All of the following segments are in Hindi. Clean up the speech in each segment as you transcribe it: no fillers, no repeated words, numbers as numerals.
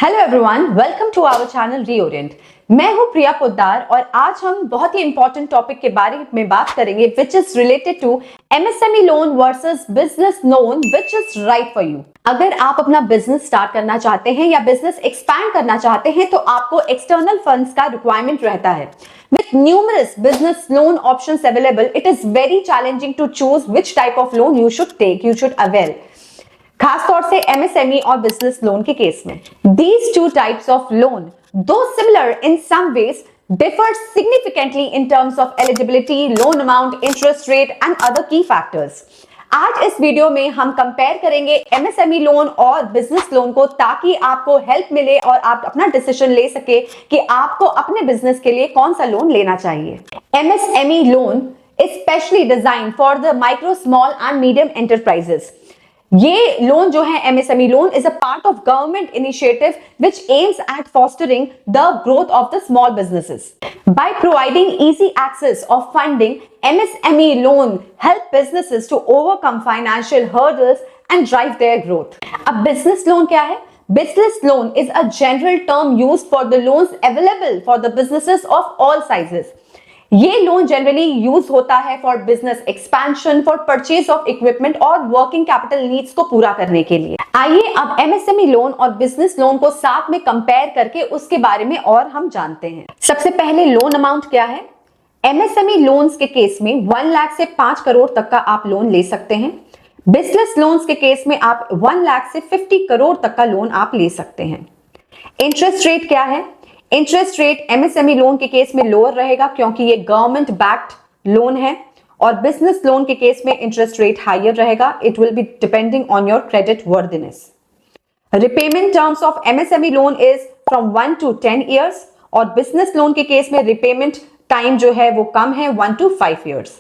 Hello everyone, welcome to our channel Reorient. मैं हूं प्रिया पोद्दार और आज हम बहुत ही इंपॉर्टेंट टॉपिक के बारे में बात करेंगे which is related to MSME loan versus business loan which is right for you. अगर आप अपना बिजनेस स्टार्ट करना चाहते हैं या बिजनेस एक्सपैंड करना चाहते हैं तो आपको एक्सटर्नल फंड्स का रिक्वायरमेंट रहता है। With numerous business loan options available, it is very challenging to choose which type of loan you should take, you should avail. खास तौर से एमएसएमई और बिजनेस लोन के केस में these two types of loan, though similar in some ways, differ significantly in terms of eligibility, loan amount, interest rate and other key factors. आज इस वीडियो में हम कंपेयर करेंगे एमएसएमई लोन और बिजनेस लोन को ताकि आपको हेल्प मिले और आप अपना डिसीजन ले सके कि आपको अपने बिजनेस के लिए कौन सा लोन लेना चाहिए। MSME loan is specially designed for the micro, small and medium enterprises. ये लोन जो है MSME loan is a part of government initiative which aims at fostering the growth of the small businesses by providing easy access of funding. MSME loan help businesses to overcome financial hurdles and drive their growth. अब बिजनेस लोन क्या है? Business loan is a general term used for the loans available for the businesses of all sizes. ये लोन जनरली यूज होता है for business expansion, for purchase of equipment और वर्किंग कैपिटल नीड्स को पूरा करने के लिए। आइए अब एमएसएमई लोन और बिजनेस लोन को साथ में कंपेयर करके उसके बारे में और हम जानते हैं। सबसे पहले लोन अमाउंट क्या है? एमएसएमई लोन्स के केस में 1 लाख से 5 करोड़ तक का आप लोन ले सकते हैं। बिजनेस लोन्स के केस में आप 1 लाख से 50 करोड़ तक का लोन आप ले सकते हैं। इंटरेस्ट रेट क्या है? इंटरेस्ट रेट एमएसएमई लोन के केस में लोअर रहेगा क्योंकि ये गवर्नमेंट बैक्ड लोन है और बिजनेस लोन के केस में इंटरेस्ट रेट हायर रहेगा। It will be depending on your credit worthiness. Repayment terms of MSME loan is from 1 to 10 years और बिजनेस लोन के केस में रिपेमेंट टाइम जो है वो कम है, 1 to 5 years।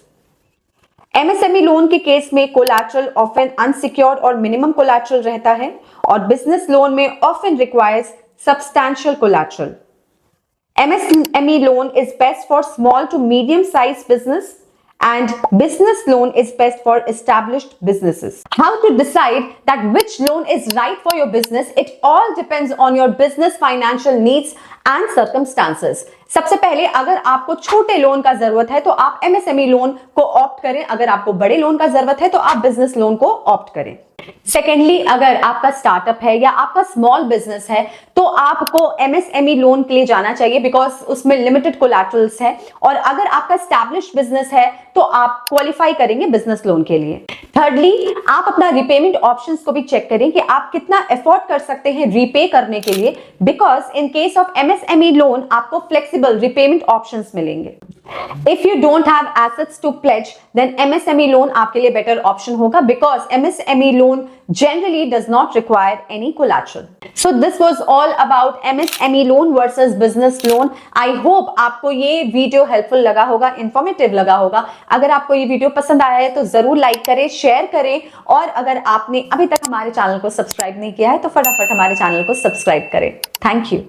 एमएसएमई लोन के केस में कोलैटरल ऑफन अनसिक्योर्ड और मिनिमम कोलैटरल रहता है और बिजनेस लोन में often requires substantial collateral. MSME loan is best for small to medium sized business and business loan is best for established businesses. How to decide that which loan is right for your business? It all depends on your business financial needs and circumstances. सबसे पहले अगर आपको छोटे लोन का जरूरत है तो आप एमएसएमई लोन को ऑप्ट करें, अगर आपको बड़े लोन का जरूरत है तो आप बिजनेस लोन को ऑप्ट करें। सेकेंडली, अगर आपका स्टार्टअप है या आपका स्मॉल बिजनेस है तो आपको एमएसएमई लोन के लिए जाना चाहिए बिकॉज उसमें लिमिटेड कोलैटरल्स है और अगर आपका एस्टैब्लिश्ड बिजनेस है तो आप क्वालिफाई करेंगे बिजनेस लोन के लिए। थर्डली, आप अपना रिपेमेंट ऑप्शंस को भी चेक करें कि आप कितना एफोर्ड कर सकते हैं रीपे करने के लिए because in case of MSME loan आपको फ्लेक्सिबल रिपेमेंट ऑप्शंस मिलेंगे। If you don't have assets to pledge, then MSME loan आपके लिए better option होगा because MSME loan generally does not require any collateral. So this was all about MSME loan versus business loan. I hope आपको ये वीडियो हेल्पफुल लगा होगा, इंफॉर्मेटिव लगा होगा। अगर आपको ये वीडियो पसंद आया है तो जरूर लाइक करें, शेयर करें और अगर आपने अभी तक हमारे चैनल को सब्सक्राइब नहीं किया है तो फटाफट हमारे चैनल को सब्सक्राइब करें। Thank you.